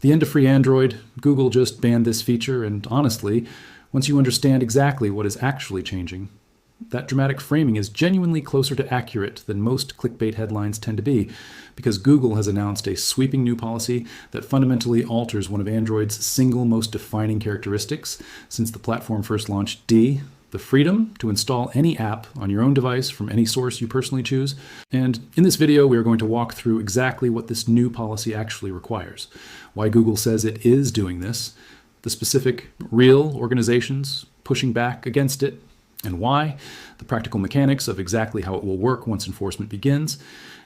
The end of free Android, Google just banned this feature, and honestly, once you understand exactly what is actually changing, that dramatic framing is genuinely closer to accurate than most clickbait headlines tend to be, because Google has announced a sweeping new policy that fundamentally alters one of Android's single most defining characteristics since the platform first launched, the freedom to install any app on your own device from any source you personally choose. And in this video, we are going to walk through exactly what this new policy actually requires, why Google says it is doing this, the specific real organizations pushing back against it, and why, the practical mechanics of exactly how it will work once enforcement begins,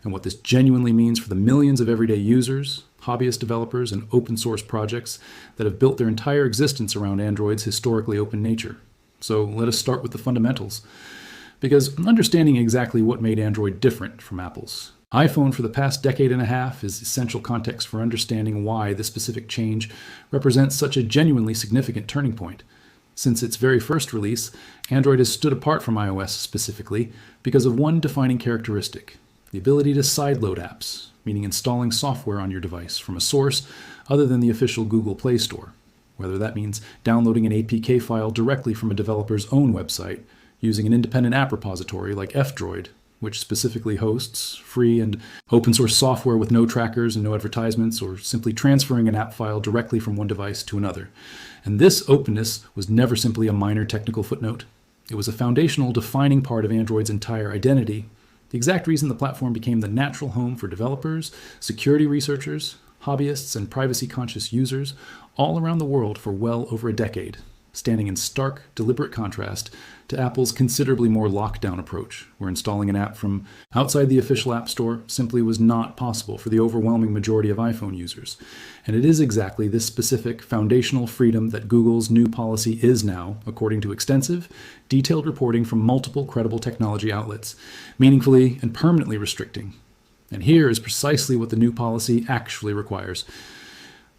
and what this genuinely means for the millions of everyday users, hobbyist developers, and open source projects that have built their entire existence around Android's historically open nature. So let us start with the fundamentals, because understanding exactly what made Android different from Apple's iPhone for the past decade and a half is essential context for understanding why this specific change represents such a genuinely significant turning point. Since its very first release, Android has stood apart from iOS specifically because of one defining characteristic: the ability to sideload apps, meaning installing software on your device from a source other than the official Google Play Store, whether that means downloading an APK file directly from a developer's own website, using an independent app repository like F-Droid, which specifically hosts free and open source software with no trackers and no advertisements, or simply transferring an app file directly from one device to another. And this openness was never simply a minor technical footnote. It was a foundational, defining part of Android's entire identity, the exact reason the platform became the natural home for developers, security researchers, hobbyists, and privacy-conscious users all around the world for well over a decade, standing in stark, deliberate contrast to Apple's considerably more lockdown approach, where installing an app from outside the official App Store simply was not possible for the overwhelming majority of iPhone users. And it is exactly this specific foundational freedom that Google's new policy is now, according to extensive, detailed reporting from multiple credible technology outlets, meaningfully and permanently restricting. And here is precisely what the new policy actually requires.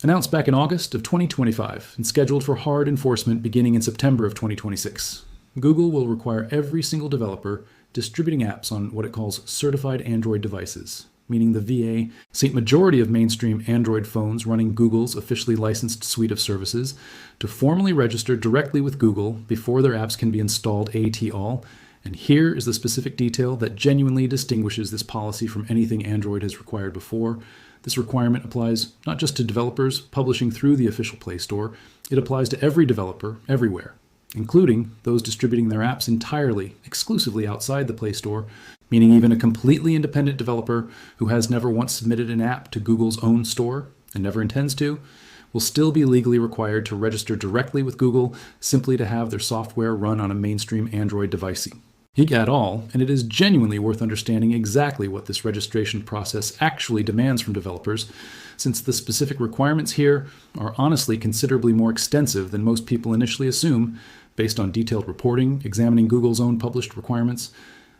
Announced back in August of 2025 and scheduled for hard enforcement beginning in September of 2026, Google will require every single developer distributing apps on what it calls certified Android devices, meaning the VA majority of mainstream Android phones running Google's officially licensed suite of services, to formally register directly with Google before their apps can be installed at all. And here is the specific detail that genuinely distinguishes this policy from anything Android has required before. This requirement applies not just to developers publishing through the official Play Store, it applies to every developer everywhere, including those distributing their apps entirely, exclusively outside the Play Store, meaning even a completely independent developer who has never once submitted an app to Google's own store and never intends to, will still be legally required to register directly with Google simply to have their software run on a mainstream Android device. At all, and it is genuinely worth understanding exactly what this registration process actually demands from developers, since the specific requirements here are honestly considerably more extensive than most people initially assume, based on detailed reporting examining Google's own published requirements.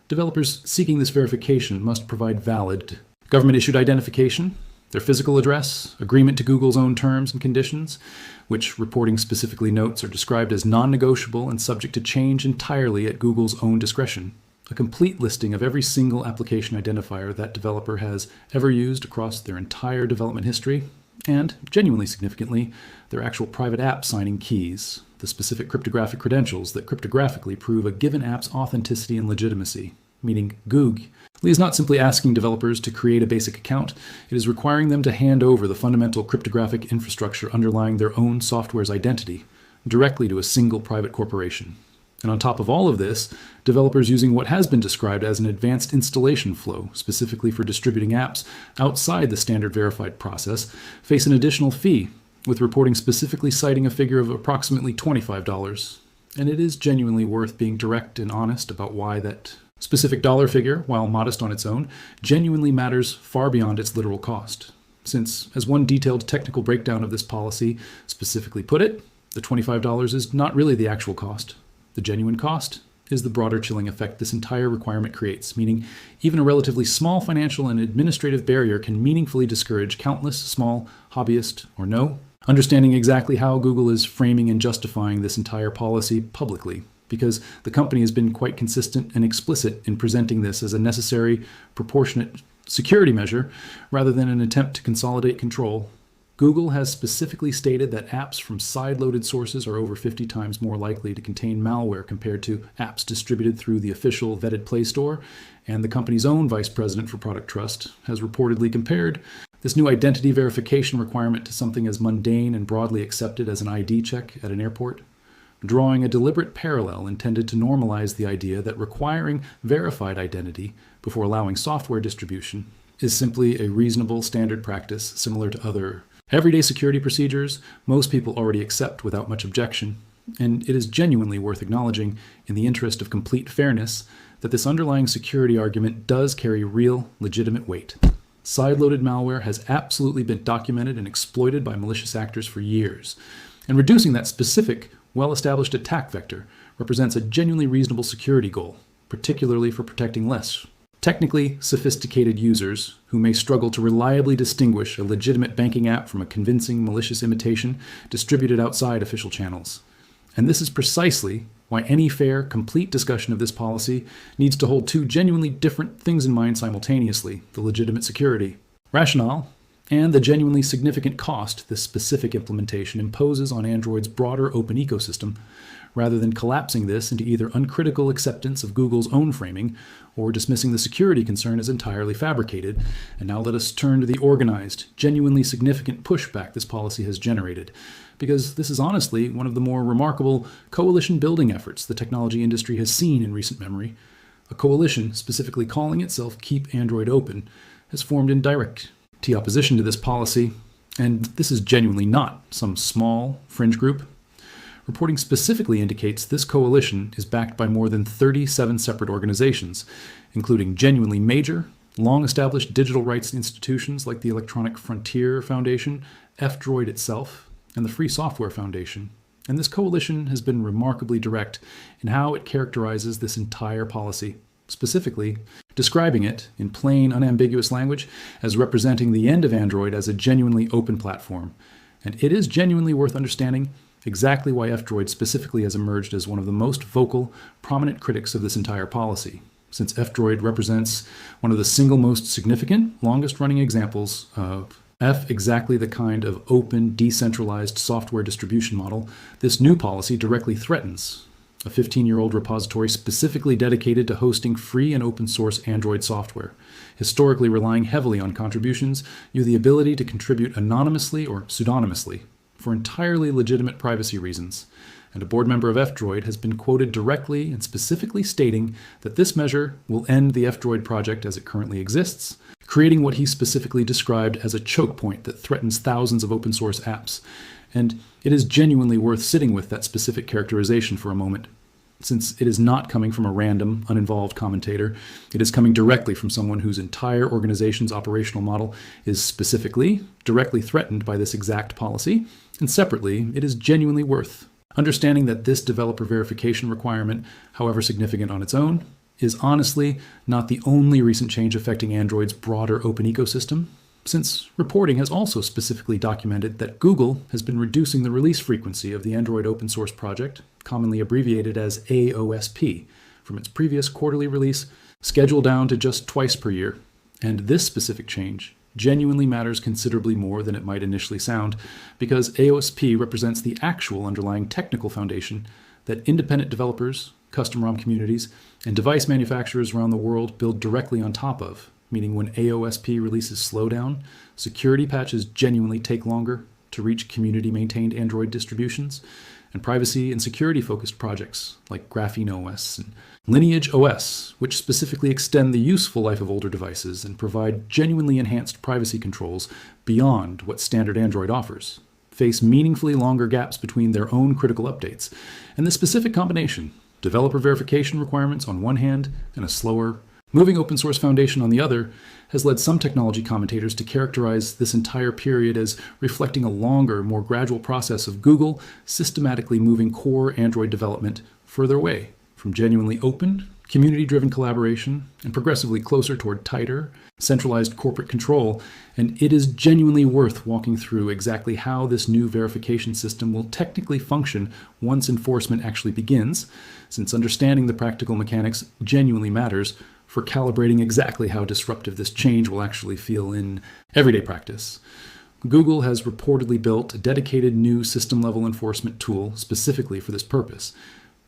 Developers seeking this verification must provide valid government-issued identification, their physical address, agreement to Google's own terms and conditions, which reporting specifically notes are described as non-negotiable and subject to change entirely at Google's own discretion, a complete listing of every single application identifier that developer has ever used across their entire development history, and, genuinely significantly, their actual private app signing keys, the specific cryptographic credentials that cryptographically prove a given app's authenticity and legitimacy, meaning Goog is not simply asking developers to create a basic account, it is requiring them to hand over the fundamental cryptographic infrastructure underlying their own software's identity directly to a single private corporation. And on top of all of this, developers using what has been described as an advanced installation flow, specifically for distributing apps outside the standard verified process, face an additional fee, with reporting specifically citing a figure of approximately $25. And it is genuinely worth being direct and honest about why that specific dollar figure, while modest on its own, genuinely matters far beyond its literal cost. Since, as one detailed technical breakdown of this policy specifically put it, the $25 is not really the actual cost. The genuine cost is the broader chilling effect this entire requirement creates, meaning even a relatively small financial and administrative barrier can meaningfully discourage countless small hobbyists or no. Understanding exactly how Google is framing and justifying this entire policy publicly, because the company has been quite consistent and explicit in presenting this as a necessary, proportionate security measure rather than an attempt to consolidate control. Google has specifically stated that apps from sideloaded sources are over 50 times more likely to contain malware compared to apps distributed through the official vetted Play Store, and the company's own vice president for product trust has reportedly compared this new identity verification requirement to something as mundane and broadly accepted as an ID check at an airport, drawing a deliberate parallel intended to normalize the idea that requiring verified identity before allowing software distribution is simply a reasonable standard practice similar to other everyday security procedures most people already accept without much objection, and it is genuinely worth acknowledging, in the interest of complete fairness, that this underlying security argument does carry real, legitimate weight. Sideloaded malware has absolutely been documented and exploited by malicious actors for years, and reducing that specific, well-established attack vector represents a genuinely reasonable security goal, particularly for protecting less technically sophisticated users who may struggle to reliably distinguish a legitimate banking app from a convincing malicious imitation distributed outside official channels. And this is precisely why any fair, complete discussion of this policy needs to hold two genuinely different things in mind simultaneously: the legitimate security rationale and the genuinely significant cost this specific implementation imposes on Android's broader open ecosystem, rather than collapsing this into either uncritical acceptance of Google's own framing or dismissing the security concern as entirely fabricated. And now let us turn to the organized, genuinely significant pushback this policy has generated, because this is honestly one of the more remarkable coalition building efforts the technology industry has seen in recent memory. A coalition specifically calling itself Keep Android Open has formed in direct opposition to this policy, and this is genuinely not some small fringe group. Reporting specifically indicates this coalition is backed by more than 37 separate organizations, including genuinely major, long-established digital rights institutions like the Electronic Frontier Foundation, F-Droid itself, and the Free Software Foundation. And this coalition has been remarkably direct in how it characterizes this entire policy, specifically describing it in plain, unambiguous language as representing the end of Android as a genuinely open platform. And it is genuinely worth understanding exactly why F-Droid specifically has emerged as one of the most vocal, prominent critics of this entire policy, since F-Droid represents one of the single most significant, longest-running examples of exactly the kind of open, decentralized software distribution model this new policy directly threatens. A 15-year-old repository specifically dedicated to hosting free and open-source Android software, historically relying heavily on contributions, the ability to contribute anonymously or pseudonymously for entirely legitimate privacy reasons. And a board member of F-Droid has been quoted directly and specifically stating that this measure will end the F-Droid project as it currently exists, creating what he specifically described as a choke point that threatens thousands of open-source apps. And it is genuinely worth sitting with that specific characterization for a moment, since it is not coming from a random, uninvolved commentator. It is coming directly from someone whose entire organization's operational model is specifically, directly threatened by this exact policy. And separately, it is genuinely worth understanding that this developer verification requirement, however significant on its own, is honestly not the only recent change affecting Android's broader open ecosystem, since reporting has also specifically documented that Google has been reducing the release frequency of the Android open source project, commonly abbreviated as AOSP, from its previous quarterly release, scheduled down to just twice per year. And this specific change genuinely matters considerably more than it might initially sound, because AOSP represents the actual underlying technical foundation that independent developers, custom ROM communities, and device manufacturers around the world build directly on top of, meaning when AOSP releases slow down, security patches genuinely take longer to reach community-maintained Android distributions, and privacy and security-focused projects like Graphene OS and Lineage OS, which specifically extend the useful life of older devices and provide genuinely enhanced privacy controls beyond what standard Android offers, face meaningfully longer gaps between their own critical updates. And the specific combination, developer verification requirements on one hand and a slower, moving open source foundation on the other, has led some technology commentators to characterize this entire period as reflecting a longer, more gradual process of Google systematically moving core Android development further away from genuinely open, community-driven collaboration and progressively closer toward tighter, centralized corporate control. And it is genuinely worth walking through exactly how this new verification system will technically function once enforcement actually begins, since understanding the practical mechanics genuinely matters for calibrating exactly how disruptive this change will actually feel in everyday practice. Google has reportedly built a dedicated new system-level enforcement tool specifically for this purpose.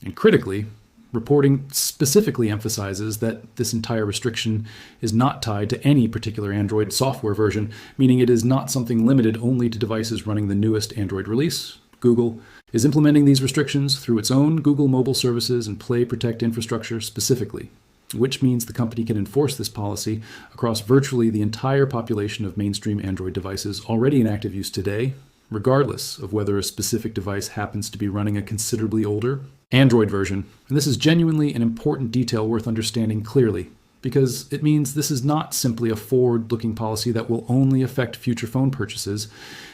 And critically, reporting specifically emphasizes that this entire restriction is not tied to any particular Android software version, meaning it is not something limited only to devices running the newest Android release. Google is implementing these restrictions through its own Google mobile services and Play Protect infrastructure specifically, which means the company can enforce this policy across virtually the entire population of mainstream Android devices already in active use today, regardless of whether a specific device happens to be running a considerably older Android version. And this is genuinely an important detail worth understanding clearly, because it means this is not simply a forward-looking policy that will only affect future phone purchases.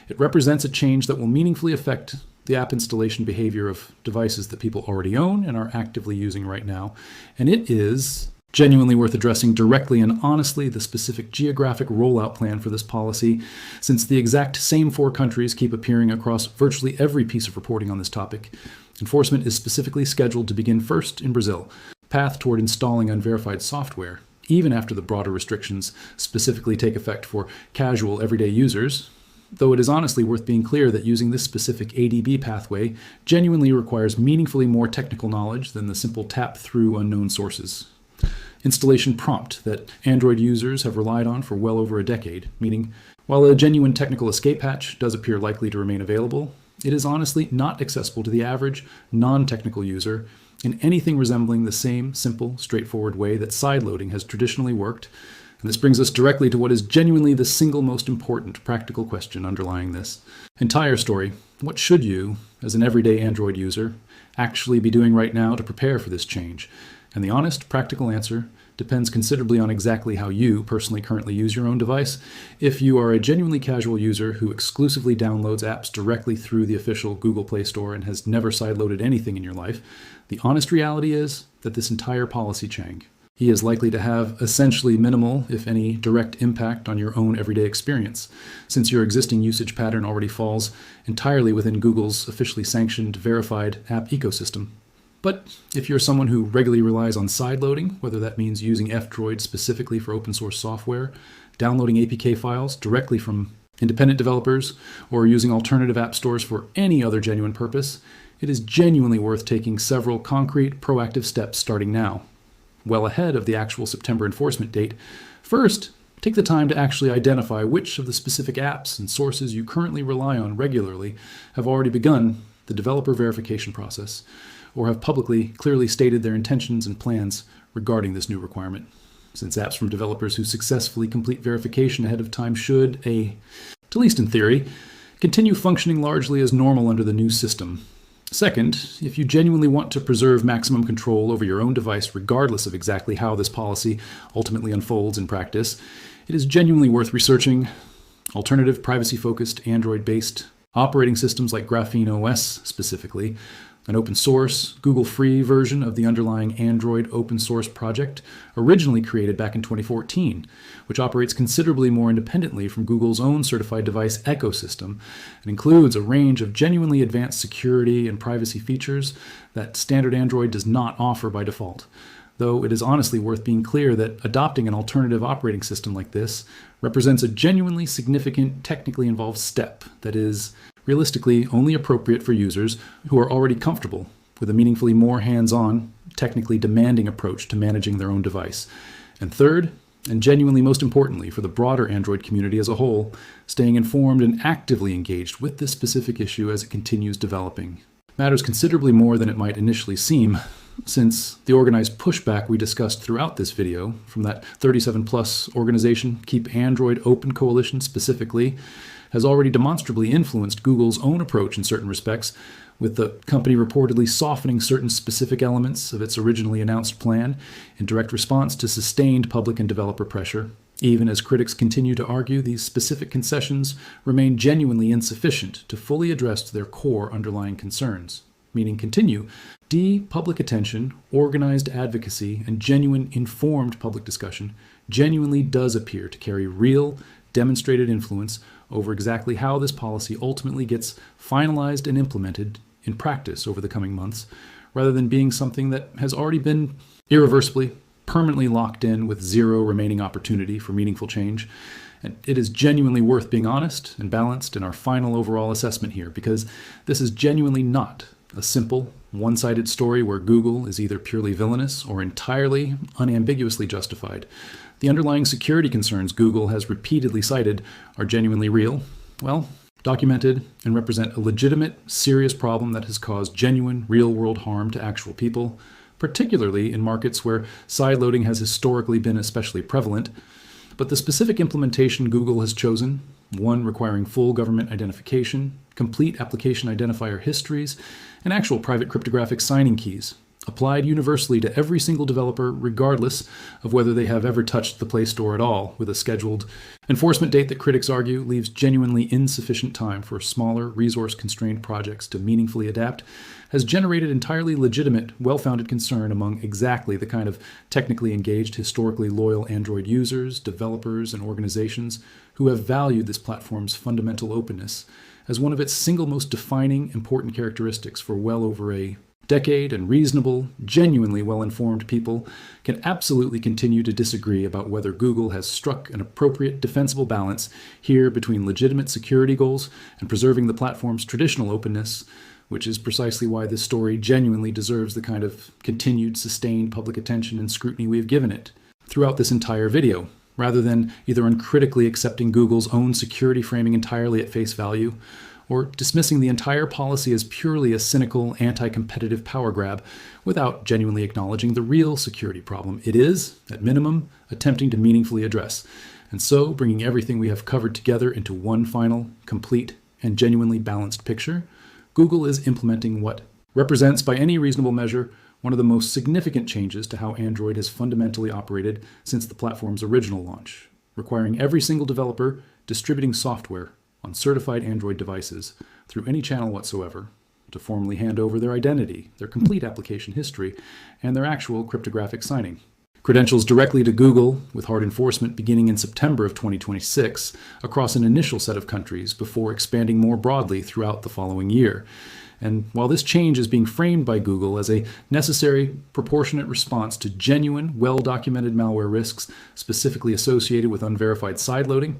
It represents a change that will meaningfully affect the app installation behavior of devices that people already own and are actively using right now. And it is genuinely worth addressing directly and honestly the specific geographic rollout plan for this policy, since the exact same 4 countries keep appearing across virtually every piece of reporting on this topic. Enforcement is specifically scheduled to begin first in Brazil, path toward installing unverified software, even after the broader restrictions specifically take effect for casual everyday users, though it is honestly worth being clear that using this specific ADB pathway genuinely requires meaningfully more technical knowledge than the simple tap through unknown sources. Installation prompt that Android users have relied on for well over a decade, meaning while a genuine technical escape hatch does appear likely to remain available, it is honestly not accessible to the average non-technical user in anything resembling the same simple, straightforward way that sideloading has traditionally worked. And this brings us directly to what is genuinely the single most important practical question underlying this entire story. What should you, as an everyday Android user, actually be doing right now to prepare for this change? And the honest, practical answer depends considerably on exactly how you personally currently use your own device. If you are a genuinely casual user who exclusively downloads apps directly through the official Google Play Store and has never sideloaded anything in your life, the honest reality is that this entire policy change is likely to have essentially minimal, if any, direct impact on your own everyday experience, since your existing usage pattern already falls entirely within Google's officially sanctioned, verified app ecosystem. But if you're someone who regularly relies on sideloading, whether that means using F-Droid specifically for open source software, downloading APK files directly from independent developers, or using alternative app stores for any other genuine purpose, it is genuinely worth taking several concrete, proactive steps starting now, well ahead of the actual September enforcement date. First, take the time to actually identify which of the specific apps and sources you currently rely on regularly have already begun the developer verification process, or have publicly clearly stated their intentions and plans regarding this new requirement. Since apps from developers who successfully complete verification ahead of time should, at least in theory, continue functioning largely as normal under the new system. Second, if you genuinely want to preserve maximum control over your own device regardless of exactly how this policy ultimately unfolds in practice, it is genuinely worth researching alternative privacy-focused Android-based operating systems like Graphene OS specifically, an open source, Google-free version of the underlying Android open source project, originally created back in 2014, which operates considerably more independently from Google's own certified device ecosystem and includes a range of genuinely advanced security and privacy features that standard Android does not offer by default. Though it is honestly worth being clear that adopting an alternative operating system like this represents a genuinely significant, technically involved step that is realistically only appropriate for users who are already comfortable with a meaningfully more hands-on, technically demanding approach to managing their own device. And third, and genuinely most importantly for the broader Android community as a whole, staying informed and actively engaged with this specific issue as it continues developing matters considerably more than it might initially seem, since the organized pushback we discussed throughout this video from that 37-plus organization, Keep Android Open Coalition specifically, has already demonstrably influenced Google's own approach in certain respects, with the company reportedly softening certain specific elements of its originally announced plan in direct response to sustained public and developer pressure, even as critics continue to argue these specific concessions remain genuinely insufficient to fully address their core underlying concerns, meaning continue public attention, organized advocacy, and genuine informed public discussion genuinely does appear to carry real, demonstrated influence over exactly how this policy ultimately gets finalized and implemented in practice over the coming months, rather than being something that has already been irreversibly, permanently locked in with zero remaining opportunity for meaningful change. And it is genuinely worth being honest and balanced in our final overall assessment here, because this is genuinely not a simple, one-sided story where Google is either purely villainous or entirely unambiguously justified. The underlying security concerns Google has repeatedly cited are genuinely real, well, documented, and represent a legitimate, serious problem that has caused genuine, real-world harm to actual people, particularly in markets where sideloading has historically been especially prevalent. But the specific implementation Google has chosen, one requiring full government identification, complete application identifier histories, and actual private cryptographic signing keys, applied universally to every single developer regardless of whether they have ever touched the Play Store at all, with a scheduled enforcement date that critics argue leaves genuinely insufficient time for smaller, resource-constrained projects to meaningfully adapt, has generated entirely legitimate, well-founded concern among exactly the kind of technically engaged, historically loyal Android users, developers, and organizations who have valued this platform's fundamental openness as one of its single most defining, important characteristics for well over a decade, and reasonable, genuinely well-informed people can absolutely continue to disagree about whether Google has struck an appropriate defensible balance here between legitimate security goals and preserving the platform's traditional openness, which is precisely why this story genuinely deserves the kind of continued, sustained public attention and scrutiny we have given it throughout this entire video, rather than either uncritically accepting Google's own security framing entirely at face value, or dismissing the entire policy as purely a cynical, anti-competitive power grab without genuinely acknowledging the real security problem it is, at minimum, attempting to meaningfully address, and so bringing everything we have covered together into one final, complete, and genuinely balanced picture. Google is implementing what represents, by any reasonable measure, one of the most significant changes to how Android has fundamentally operated since the platform's original launch, requiring every single developer distributing software on certified Android devices through any channel whatsoever to formally hand over their identity, their complete application history, and their actual cryptographic signing. Credentials directly to Google, with hard enforcement beginning in September of 2026 across an initial set of countries before expanding more broadly throughout the following year. And while this change is being framed by Google as a necessary, proportionate response to genuine, well-documented malware risks specifically associated with unverified sideloading,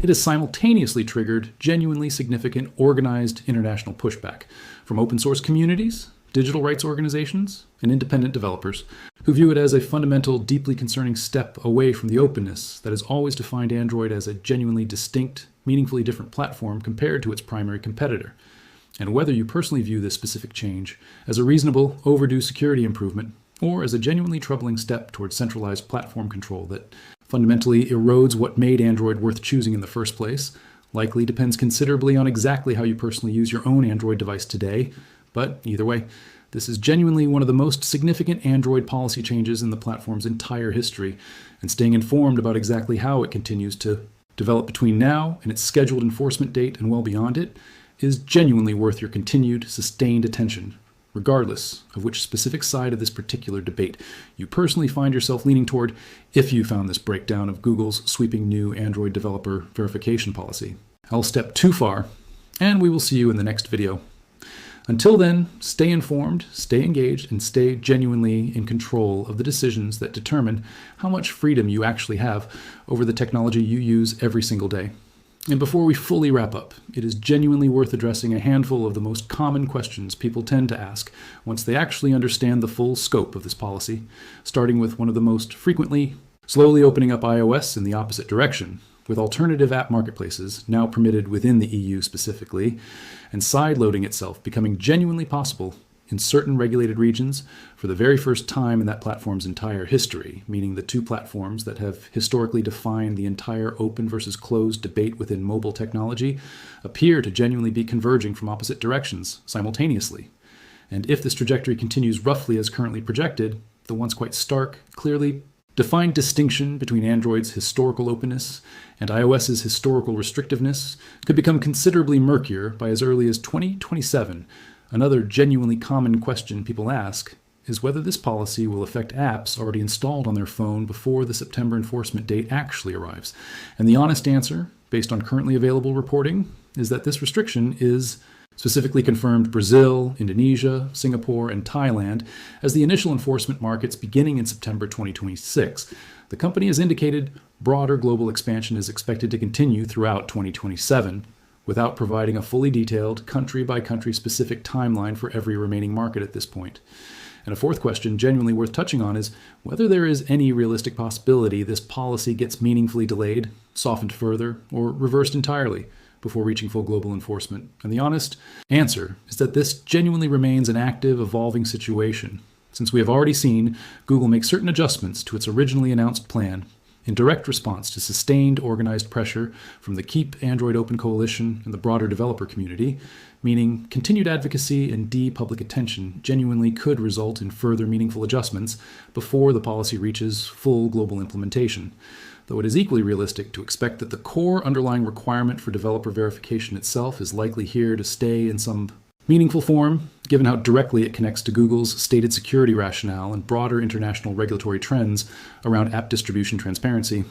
it has simultaneously triggered genuinely significant, organized international pushback from open source communities, digital rights organizations, and independent developers who view it as a fundamental, deeply concerning step away from the openness that has always defined Android as a genuinely distinct, meaningfully different platform compared to its primary competitor. And whether you personally view this specific change as a reasonable, overdue security improvement, or as a genuinely troubling step towards centralized platform control that fundamentally erodes what made Android worth choosing in the first place, likely depends considerably on exactly how you personally use your own Android device today. But either way, this is genuinely one of the most significant Android policy changes in the platform's entire history, and staying informed about exactly how it continues to develop between now and its scheduled enforcement date and well beyond it is genuinely worth your continued, sustained attention, regardless of which specific side of this particular debate you personally find yourself leaning toward if you found this breakdown of Google's sweeping new Android developer verification policy. I'll step too far, and we will see you in the next video. Until then, stay informed, stay engaged, and stay genuinely in control of the decisions that determine how much freedom you actually have over the technology you use every single day. And before we fully wrap up, it is genuinely worth addressing a handful of the most common questions people tend to ask once they actually understand the full scope of this policy, starting with one of the most frequently slowly opening up iOS in the opposite direction, with alternative app marketplaces now permitted within the EU specifically, and sideloading itself becoming genuinely possible in certain regulated regions for the very first time in that platform's entire history, meaning the two platforms that have historically defined the entire open versus closed debate within mobile technology appear to genuinely be converging from opposite directions simultaneously. And if this trajectory continues roughly as currently projected, the once quite stark, clearly defined distinction between Android's historical openness and iOS's historical restrictiveness could become considerably murkier by as early as 2027. Another genuinely common question people ask is whether this policy will affect apps already installed on their phone before the September enforcement date actually arrives. And the honest answer, based on currently available reporting, is that this restriction is specifically confirmed Brazil, Indonesia, Singapore, and Thailand as the initial enforcement markets beginning in September 2026, The company has indicated broader global expansion is expected to continue throughout 2027, without providing a fully detailed, country-by-country specific timeline for every remaining market at this point. And a fourth question, genuinely worth touching on, is whether there is any realistic possibility this policy gets meaningfully delayed, softened further, or reversed entirely before reaching full global enforcement. And the honest answer is that this genuinely remains an active, evolving situation, since we have already seen Google make certain adjustments to its originally announced plan in direct response to sustained organized pressure from the Keep Android Open Coalition and the broader developer community, meaning continued advocacy and public attention genuinely could result in further meaningful adjustments before the policy reaches full global implementation. Though it is equally realistic to expect that the core underlying requirement for developer verification itself is likely here to stay in some meaningful form, given how directly it connects to Google's stated security rationale and broader international regulatory trends around app distribution transparency.